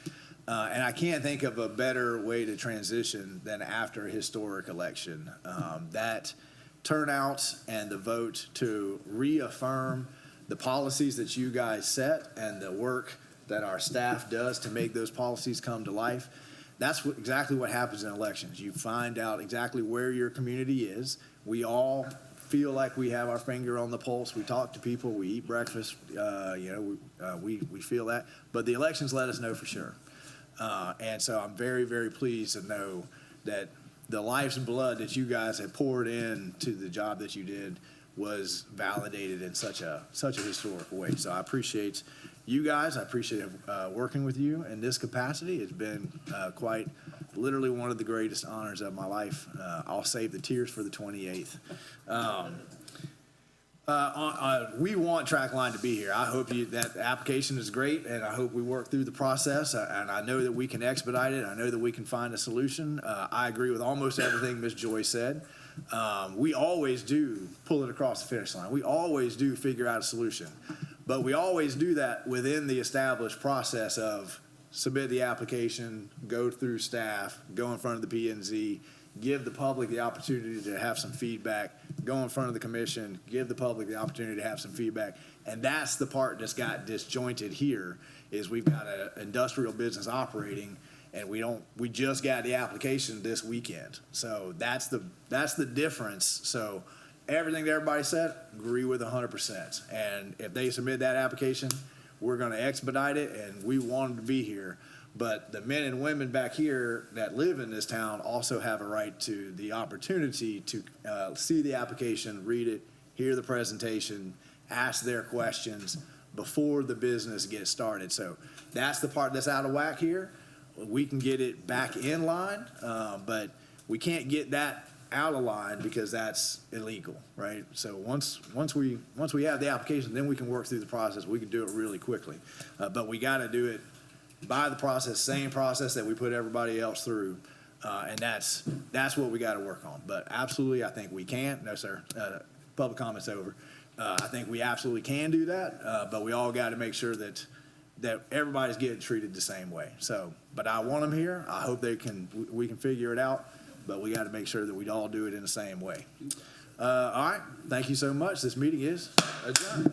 B: And I can't think of a better way to transition than after a historic election. That turnout and the vote to reaffirm the policies that you guys set and the work that our staff does to make those policies come to life. That's exactly what happens in elections. You find out exactly where your community is. We all feel like we have our finger on the pulse. We talk to people. We eat breakfast. We feel that. But the elections let us know for sure. And so I'm very, very pleased to know that the life's blood that you guys have poured into the job that you did was validated in such a historic way. So I appreciate you guys. I appreciate working with you in this capacity. It's been quite literally one of the greatest honors of my life. I'll save the tears for the 28th. We want Trackline to be here. I hope that the application is great, and I hope we work through the process, and I know that we can expedite it. I know that we can find a solution. I agree with almost everything Ms. Joy said. We always do pull it across the finish line. We always do figure out a solution. But we always do that within the established process of submit the application, go through staff, go in front of the P&Z, give the public the opportunity to have some feedback, go in front of the commission, give the public the opportunity to have some feedback. And that's the part that's got disjointed here, is we've got an industrial business operating, and we just got the application this weekend. So that's the difference. So everything that everybody said, agree with 100%. And if they submit that application, we're going to expedite it, and we want them to be here. But the men and women back here that live in this town also have a right to the opportunity to see the application, read it, hear the presentation, ask their questions before the business gets started. So that's the part that's out of whack here. We can get it back in line, but we can't get that out of line because that's illegal, right? So once we have the application, then we can work through the process. We can do it really quickly, but we got to do it by the process, same process that we put everybody else through, and that's what we got to work on. But absolutely, I think we can. No, sir. Public comment's over. I think we absolutely can do that, but we all got to make sure that everybody's getting treated the same way. So, but I want them here. I hope we can figure it out. But we got to make sure that we all do it in the same way. All right. Thank you so much. This meeting is adjourned.